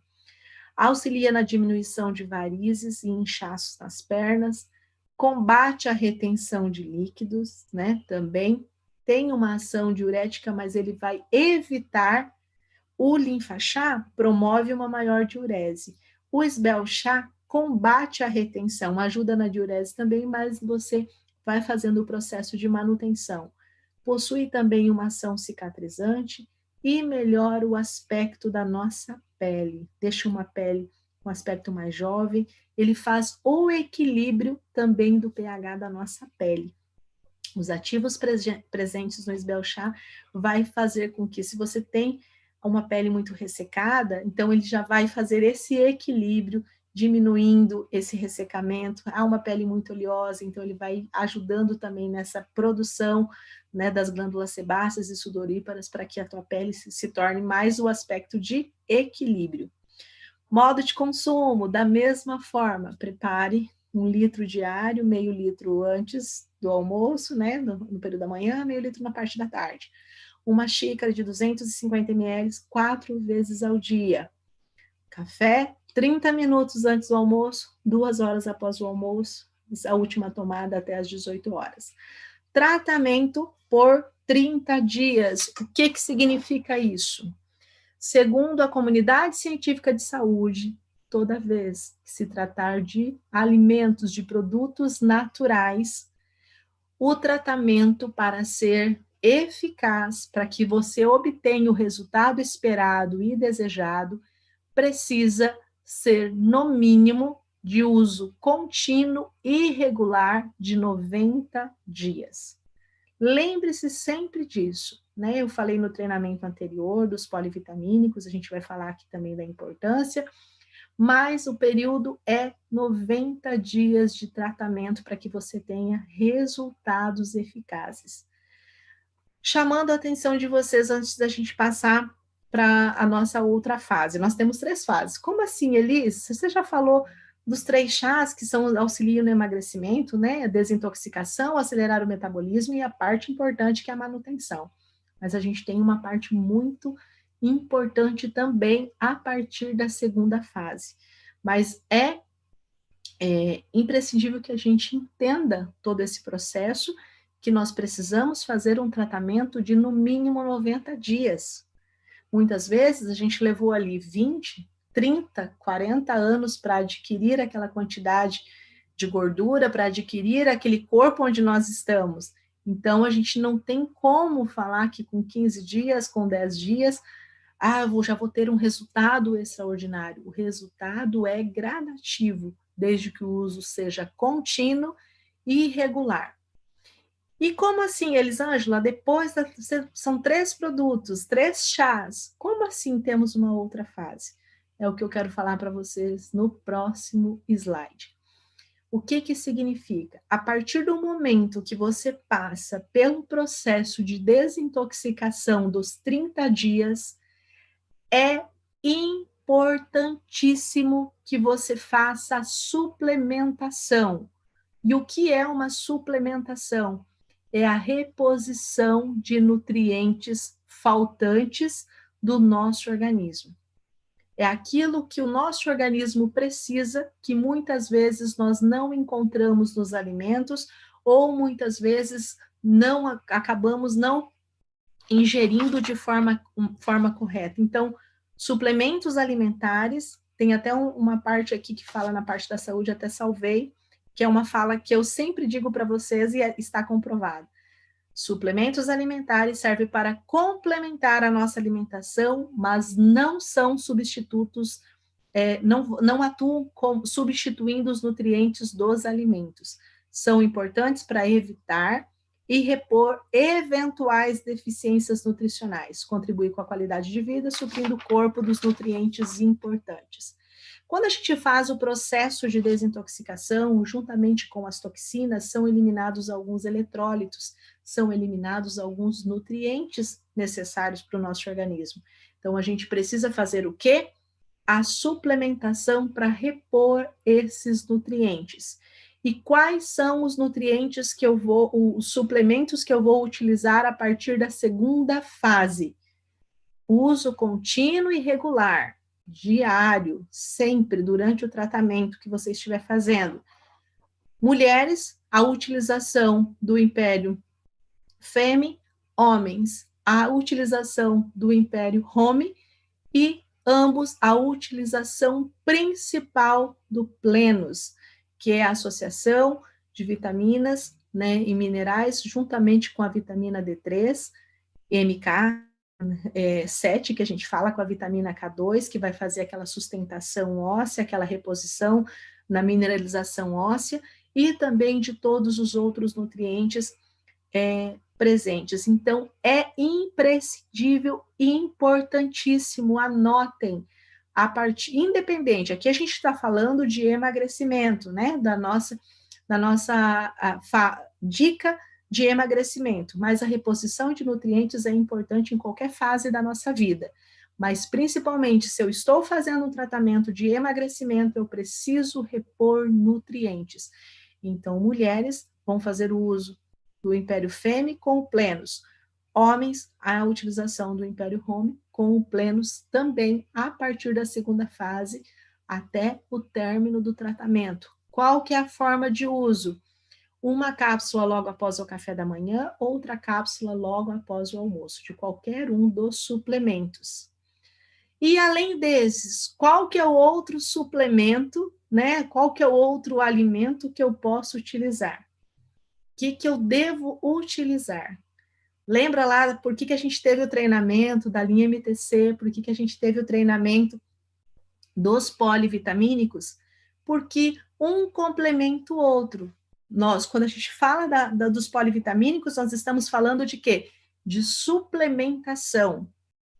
Auxilia na diminuição de varizes e inchaços nas pernas, combate a retenção de líquidos, né? Também tem uma ação diurética, mas ele vai evitar. O linfa-chá promove uma maior diurese. O Sbel Chá combate a retenção, ajuda na diurese também, mas você vai fazendo o processo de manutenção. Possui também uma ação cicatrizante e melhora o aspecto da nossa pele. Deixa uma pele com aspecto mais jovem. Ele faz o equilíbrio também do pH da nossa pele. Os ativos presentes no Sbel Chá vai fazer com que, se você tem uma pele muito ressecada, então ele já vai fazer esse equilíbrio, diminuindo esse ressecamento. Há uma pele muito oleosa, então ele vai ajudando também nessa produção, né, das glândulas sebáceas e sudoríparas para que a tua pele se torne mais o aspecto de equilíbrio. Modo de consumo, da mesma forma, prepare 1 litro diário, meio litro antes do almoço, né, no período da manhã, meio litro na parte da tarde. Uma xícara de 250 ml, 4 vezes ao dia. Café, 30 minutos antes do almoço, 2 horas após o almoço, a última tomada até as 18 horas. Tratamento por 30 dias. O que significa isso? Segundo a comunidade científica de saúde, toda vez que se tratar de alimentos, de produtos naturais, o tratamento, para ser eficaz, para que você obtenha o resultado esperado e desejado, precisa ser, no mínimo, de uso contínuo e regular de 90 dias. Lembre-se sempre disso, né? Eu falei no treinamento anterior dos polivitamínicos, a gente vai falar aqui também da importância, mas o período é 90 dias de tratamento para que você tenha resultados eficazes. Chamando a atenção de vocês antes da gente passar para a nossa outra fase. Nós temos 3 fases. Como assim, Elis? Você já falou dos 3 chás que são auxiliam no emagrecimento, né? A desintoxicação, acelerar o metabolismo e a parte importante que é a manutenção. Mas a gente tem uma parte muito importante também a partir da segunda fase. Mas é imprescindível que a gente entenda todo esse processo, que nós precisamos fazer um tratamento de no mínimo 90 dias. Muitas vezes a gente levou ali 20, 30, 40 anos para adquirir aquela quantidade de gordura, para adquirir aquele corpo onde nós estamos. Então, a gente não tem como falar que com 15 dias, com 10 dias, já vou ter um resultado extraordinário. O resultado é gradativo, desde que o uso seja contínuo e regular. E como assim, Elisângela, depois são 3 produtos, 3 chás, como assim temos uma outra fase? É o que eu quero falar para vocês no próximo slide. O que que significa? A partir do momento que você passa pelo processo de desintoxicação dos 30 dias, é importantíssimo que você faça a suplementação. E o que é uma suplementação? É a reposição de nutrientes faltantes do nosso organismo. É aquilo que o nosso organismo precisa, que muitas vezes nós não encontramos nos alimentos, ou muitas vezes acabamos não ingerindo de forma correta. Então, suplementos alimentares, tem até uma parte aqui que fala na parte da saúde, até salvei, que é uma fala que eu sempre digo para vocês e está comprovado. Suplementos alimentares servem para complementar a nossa alimentação, mas não são substitutos, não atuam substituindo os nutrientes dos alimentos. São importantes para evitar e repor eventuais deficiências nutricionais, contribuir com a qualidade de vida, suprindo o corpo dos nutrientes importantes. Quando a gente faz o processo de desintoxicação, juntamente com as toxinas, são eliminados alguns eletrólitos, são eliminados alguns nutrientes necessários para o nosso organismo. Então, a gente precisa fazer o quê? A suplementação para repor esses nutrientes. E quais são os nutrientes os suplementos que eu vou utilizar a partir da segunda fase? Uso contínuo e regular, diário, sempre, durante o tratamento que você estiver fazendo. Mulheres, a utilização do Império Femme, homens, a utilização do Império Home e ambos a utilização principal do Plenus, que é a associação de vitaminas, né, e minerais, juntamente com a vitamina D3, MK7, que a gente fala, com a vitamina K2, que vai fazer aquela sustentação óssea, aquela reposição na mineralização óssea, e também de todos os outros nutrientes presentes. Então, é imprescindível e importantíssimo, anotem, independente, aqui a gente está falando de emagrecimento, né, da nossa dica de emagrecimento, mas a reposição de nutrientes é importante em qualquer fase da nossa vida, mas principalmente se eu estou fazendo um tratamento de emagrecimento, eu preciso repor nutrientes. Então, mulheres vão fazer o uso do Império Femme com o Plenus, homens, a utilização do Império Home com o Plenus também a partir da segunda fase até o término do tratamento. Qual que é a forma de uso? Uma cápsula logo após o café da manhã, outra cápsula logo após o almoço, de qualquer um dos suplementos. E além desses, qual que é o outro suplemento, né? Qual que é o outro alimento que eu posso utilizar? que eu devo utilizar? Lembra lá por que a gente teve o treinamento da linha MTC, por que a gente teve o treinamento dos polivitamínicos? Porque um complementa o outro. Nós, quando a gente fala dos polivitamínicos, nós estamos falando de quê? De suplementação.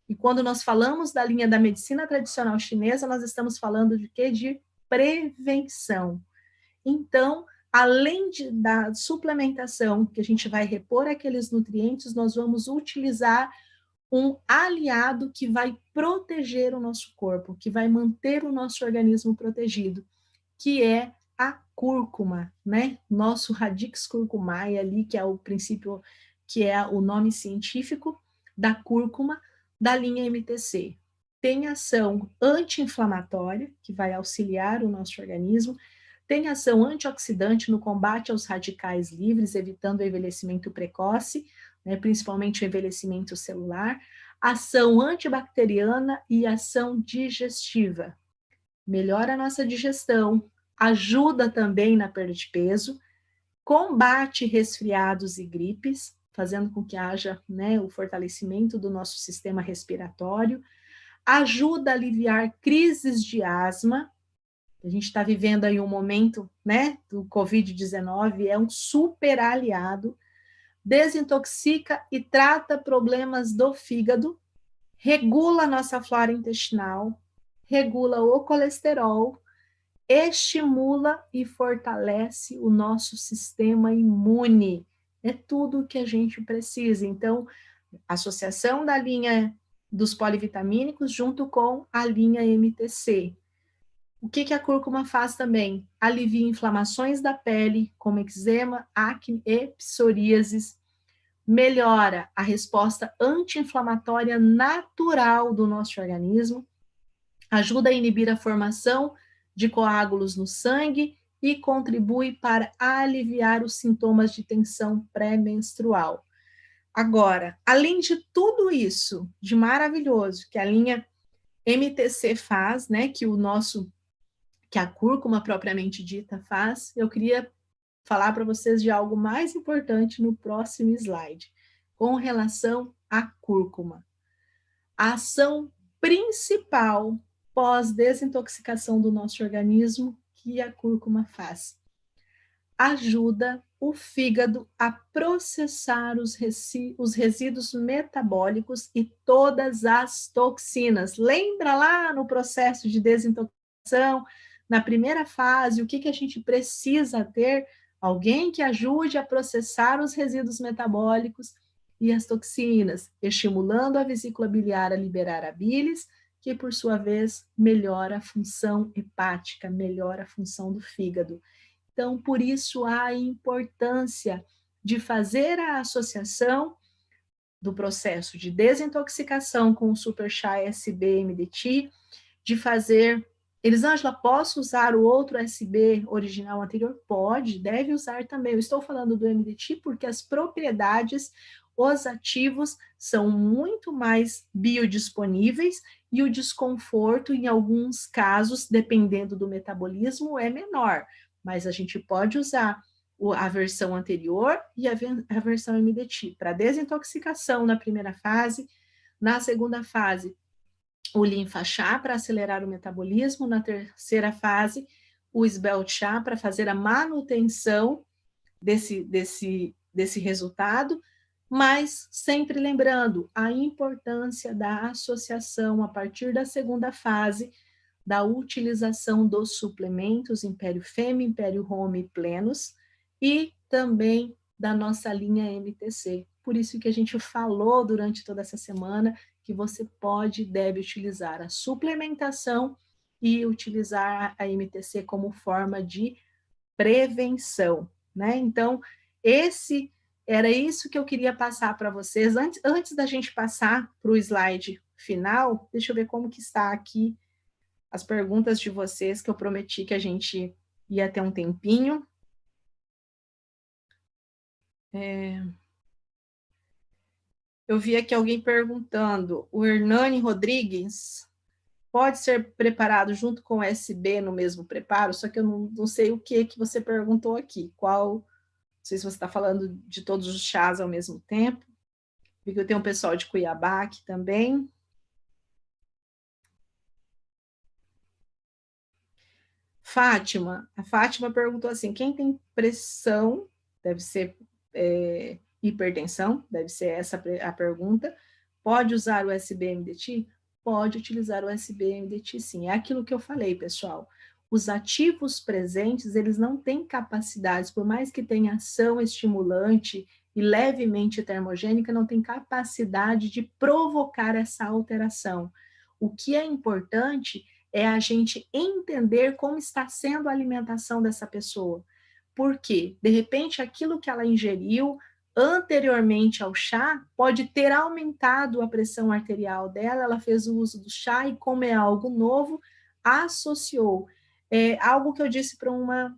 E quando nós falamos da linha da medicina tradicional chinesa, nós estamos falando de quê? De prevenção. Então, além da suplementação, que a gente vai repor aqueles nutrientes, nós vamos utilizar um aliado que vai proteger o nosso corpo, que vai manter o nosso organismo protegido, que é a cúrcuma, né? Nosso Radix curcumae ali, que é o princípio, que é o nome científico da cúrcuma da linha MTC. Tem ação anti-inflamatória, que vai auxiliar o nosso organismo, tem ação antioxidante no combate aos radicais livres, evitando o envelhecimento precoce, né, principalmente o envelhecimento celular, ação antibacteriana e ação digestiva. Melhora a nossa digestão, ajuda também na perda de peso, combate resfriados e gripes, fazendo com que haja, né, o fortalecimento do nosso sistema respiratório, ajuda a aliviar crises de asma. A gente está vivendo aí um momento, né, do Covid-19, é um super aliado, desintoxica e trata problemas do fígado, regula a nossa flora intestinal, regula o colesterol, estimula e fortalece o nosso sistema imune. É tudo o que a gente precisa. Então, associação da linha dos polivitamínicos junto com a linha MTC. O que a cúrcuma faz também? Alivia inflamações da pele, como eczema, acne e psoríasis. Melhora a resposta anti-inflamatória natural do nosso organismo. Ajuda a inibir a formação de coágulos no sangue e contribui para aliviar os sintomas de tensão pré-menstrual. Agora, além de tudo isso de maravilhoso que a linha MTC faz, né, que a cúrcuma propriamente dita faz, eu queria falar para vocês de algo mais importante no próximo slide, com relação à cúrcuma. A ação principal pós-desintoxicação do nosso organismo que a cúrcuma faz. Ajuda o fígado a processar os resíduos metabólicos e todas as toxinas. Lembra lá no processo de desintoxicação, na primeira fase, o que a gente precisa ter? Alguém que ajude a processar os resíduos metabólicos e as toxinas, estimulando a vesícula biliar a liberar a bilis, que por sua vez melhora a função hepática, melhora a função do fígado. Então, por isso a importância de fazer a associação do processo de desintoxicação com o Super Chá SB MDT, de fazer... Elisângela, posso usar o outro SB original anterior? Pode, deve usar também. Eu estou falando do MDT porque as propriedades, os ativos são muito mais biodisponíveis e o desconforto, em alguns casos, dependendo do metabolismo, é menor. Mas a gente pode usar a versão anterior e a versão MDT para desintoxicação na primeira fase, na segunda fase, o linfa-chá para acelerar o metabolismo, na terceira fase, o sbelt-chá para fazer a manutenção desse resultado, mas sempre lembrando a importância da associação a partir da segunda fase, da utilização dos suplementos Império Femme, Império Home e Plenos, e também da nossa linha MTC. Por isso que a gente falou durante toda essa semana que você pode e deve utilizar a suplementação e utilizar a MTC como forma de prevenção, né? Então, era isso que eu queria passar para vocês. Antes da gente passar para o slide final, deixa eu ver como que está aqui as perguntas de vocês, que eu prometi que a gente ia ter um tempinho. Eu vi aqui alguém perguntando, o Hernani Rodrigues pode ser preparado junto com o SB no mesmo preparo? Só que eu não sei o que você perguntou aqui, qual sei se você está falando de todos os chás ao mesmo tempo. Vi que eu tenho um pessoal de Cuiabá aqui também. Fátima, a Fátima perguntou assim: quem tem pressão, deve ser hipertensão, deve ser essa a pergunta, pode usar o SBMDT? Pode utilizar o SBMDT, sim. É aquilo que eu falei, pessoal. Os ativos presentes, eles não têm capacidades, por mais que tenha ação estimulante e levemente termogênica, não tem capacidade de provocar essa alteração. O que é importante é a gente entender como está sendo a alimentação dessa pessoa. Por quê? De repente, aquilo que ela ingeriu anteriormente ao chá pode ter aumentado a pressão arterial dela, ela fez o uso do chá e, como é algo novo, associou. Algo que eu disse para uma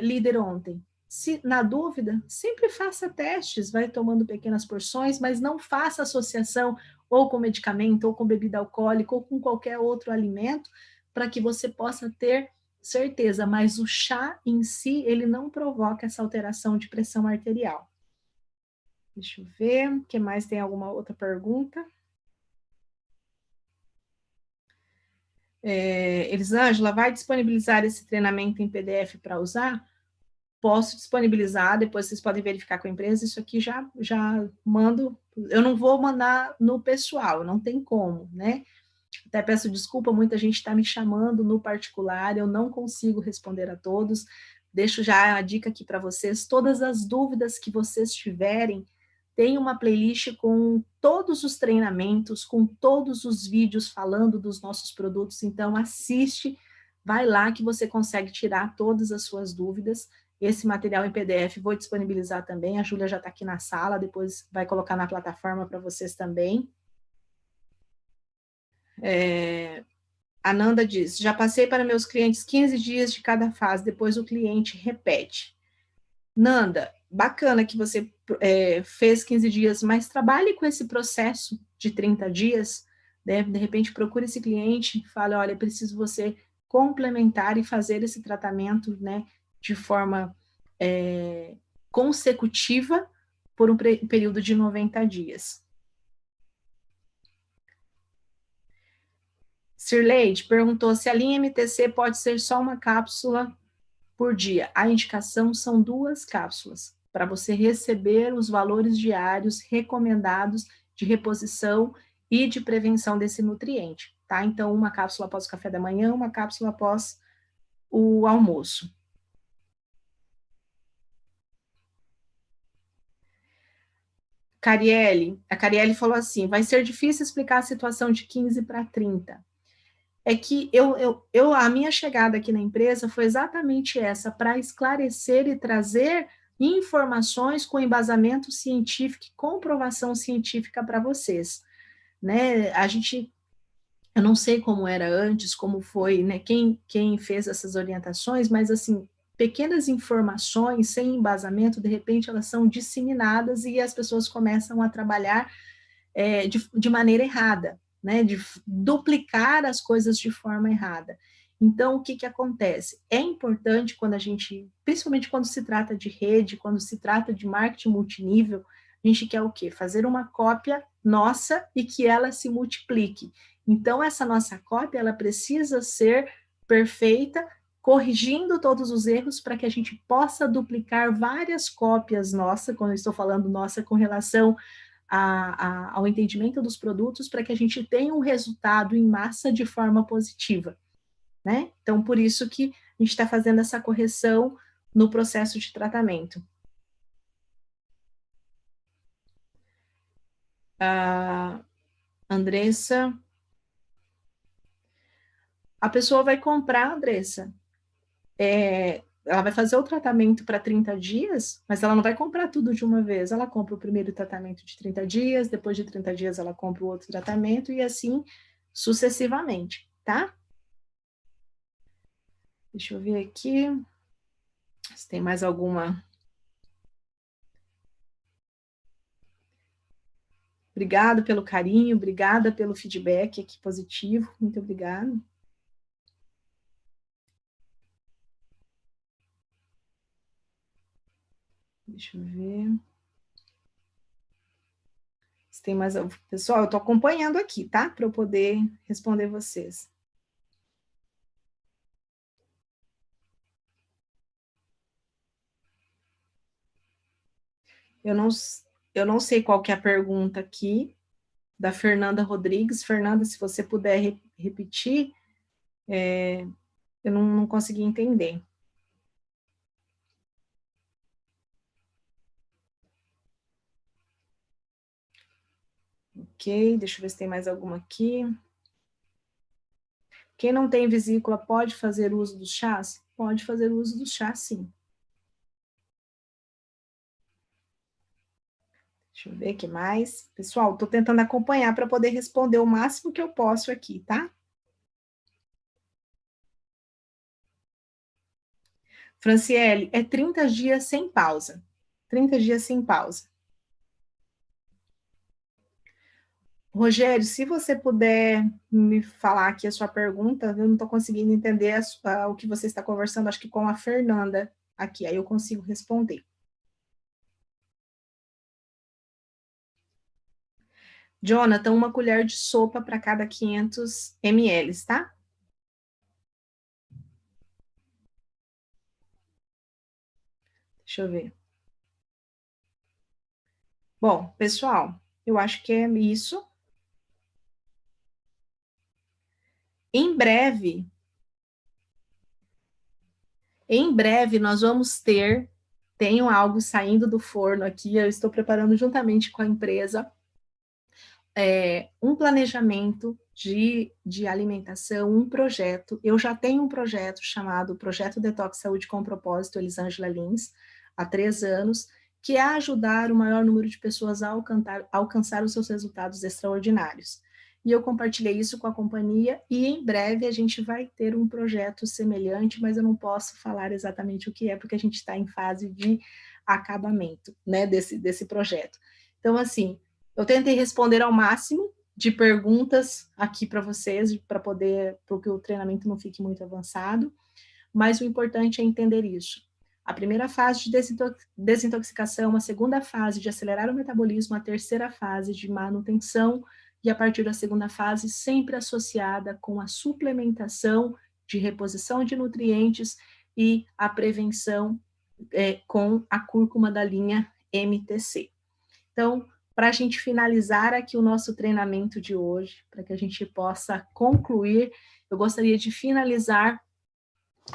líder ontem. Se, na dúvida, sempre faça testes, vai tomando pequenas porções, mas não faça associação ou com medicamento, ou com bebida alcoólica, ou com qualquer outro alimento, para que você possa ter certeza, mas o chá em si, ele não provoca essa alteração de pressão arterial. Deixa eu ver, o que mais tem alguma outra pergunta? Elisângela, vai disponibilizar esse treinamento em PDF para usar? Posso disponibilizar, depois vocês podem verificar com a empresa, isso aqui já mando, eu não vou mandar no pessoal, não tem como, né? Até peço desculpa, muita gente está me chamando no particular, eu não consigo responder a todos. Deixo já a dica aqui para vocês, todas as dúvidas que vocês tiverem, tem uma playlist com todos os treinamentos, com todos os vídeos falando dos nossos produtos, então assiste, vai lá que você consegue tirar todas as suas dúvidas. Esse material em PDF vou disponibilizar também, a Júlia já está aqui na sala, depois vai colocar na plataforma para vocês também. A Nanda diz, já passei para meus clientes 15 dias de cada fase, depois o cliente repete. Nanda, bacana que você fez 15 dias, mas trabalhe com esse processo de 30 dias, né? De repente procure esse cliente, fale, olha, preciso você complementar e fazer esse tratamento, né, de forma consecutiva por um período de 90 dias. Sirleide perguntou se a linha MTC pode ser só uma cápsula por dia. A indicação são 2 cápsulas, para você receber os valores diários recomendados de reposição e de prevenção desse nutriente, tá? Então, uma cápsula após o café da manhã, uma cápsula após o almoço. A Carielle falou assim, vai ser difícil explicar a situação de 15 para 30. É que a minha chegada aqui na empresa foi exatamente essa, para esclarecer e trazer informações com embasamento científico e comprovação científica para vocês, né? Eu não sei como era antes, como foi, né? Quem fez essas orientações, mas assim, pequenas informações sem embasamento, de repente elas são disseminadas e as pessoas começam a trabalhar de maneira errada, né, de duplicar as coisas de forma errada. Então, o que, que acontece? É importante quando a gente, principalmente quando se trata de rede, quando se trata de marketing multinível, a gente quer o quê? Fazer uma cópia nossa e que ela se multiplique. Então, essa nossa cópia, ela precisa ser perfeita, corrigindo todos os erros para que a gente possa duplicar várias cópias nossa, quando eu estou falando nossa com relação ao entendimento dos produtos para que a gente tenha um resultado em massa de forma positiva, né? Então, por isso que a gente está fazendo essa correção no processo de tratamento. A Andressa, a pessoa vai comprar, Andressa, ela vai fazer o tratamento para 30 dias, mas ela não vai comprar tudo de uma vez. Ela compra o primeiro tratamento de 30 dias, depois de 30 dias ela compra o outro tratamento e assim sucessivamente, tá? Deixa eu ver aqui se tem mais alguma. Obrigado pelo carinho, obrigada pelo feedback aqui positivo, muito obrigada. Deixa eu ver. Se tem mais... Pessoal, eu estou acompanhando aqui, tá? Para eu poder responder vocês. Eu não sei qual que é a pergunta aqui, da Fernanda Rodrigues. Fernanda, se você puder repetir, eu não consegui entender. Ok, deixa eu ver se tem mais alguma aqui. Quem não tem vesícula pode fazer uso dos chás? Pode fazer uso dos chás, sim. Deixa eu ver o que mais. Pessoal, estou tentando acompanhar para poder responder o máximo que eu posso aqui, tá? Franciele, é 30 dias sem pausa. 30 dias sem pausa. Rogério, se você puder me falar aqui a sua pergunta, eu não estou conseguindo entender o que você está conversando, acho que com a Fernanda aqui, aí eu consigo responder. Jonathan, uma colher de sopa para cada 500 ml, tá? Deixa eu ver. Bom, pessoal, eu acho que é isso. Em breve nós vamos tenho algo saindo do forno aqui, eu estou preparando juntamente com a empresa um planejamento de alimentação, um projeto. Eu já tenho um projeto chamado Projeto Detox Saúde com Propósito, Elisângela Lins, há 3 anos, que é ajudar o maior número de pessoas a alcançar os seus resultados extraordinários. E eu compartilhei isso com a companhia e em breve a gente vai ter um projeto semelhante, mas eu não posso falar exatamente o que é, porque a gente está em fase de acabamento, né, desse projeto. Então, assim, eu tentei responder ao máximo de perguntas aqui para vocês, para que o treinamento não fique muito avançado, mas o importante é entender isso. A primeira fase de desintoxicação, a segunda fase de acelerar o metabolismo, a terceira fase de manutenção, e a partir da segunda fase, sempre associada com a suplementação de reposição de nutrientes e a prevenção com a cúrcuma da linha MTC. Então, para a gente finalizar aqui o nosso treinamento de hoje, para que a gente possa concluir, eu gostaria de finalizar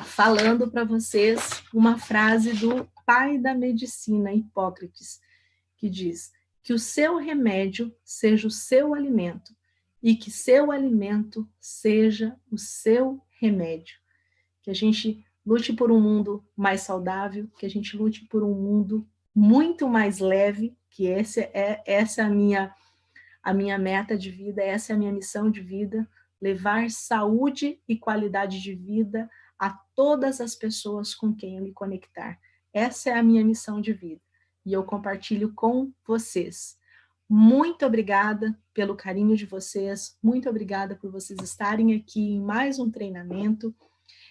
falando para vocês uma frase do pai da medicina, Hipócrates, que diz que o seu remédio seja o seu alimento e que seu alimento seja o seu remédio. Que a gente lute por um mundo mais saudável, que a gente lute por um mundo muito mais leve, que essa é a minha meta de vida, essa é a minha missão de vida, levar saúde e qualidade de vida a todas as pessoas com quem eu me conectar. Essa é a minha missão de vida e eu compartilho com vocês. Muito obrigada pelo carinho de vocês, muito obrigada por vocês estarem aqui em mais um treinamento.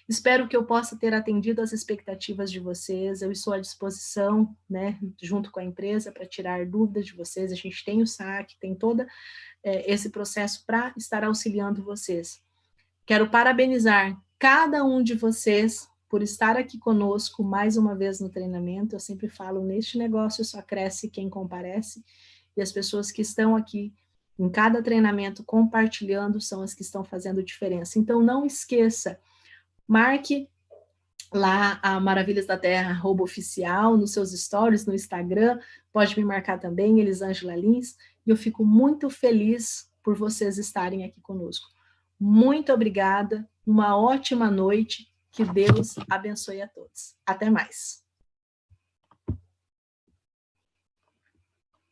Espero que eu possa ter atendido às expectativas de vocês. Eu estou à disposição, né, junto com a empresa, para tirar dúvidas de vocês. A gente tem o SAC, tem todo esse processo para estar auxiliando vocês. Quero parabenizar cada um de vocês por estar aqui conosco mais uma vez no treinamento. Eu sempre falo, neste negócio só cresce quem comparece, e as pessoas que estão aqui em cada treinamento compartilhando são as que estão fazendo diferença. Então, não esqueça, marque lá a Maravilhas da Terra @oficial nos seus stories, no Instagram, pode me marcar também, Elisângela Lins, e eu fico muito feliz por vocês estarem aqui conosco. Muito obrigada, uma ótima noite, que Deus abençoe a todos. Até mais.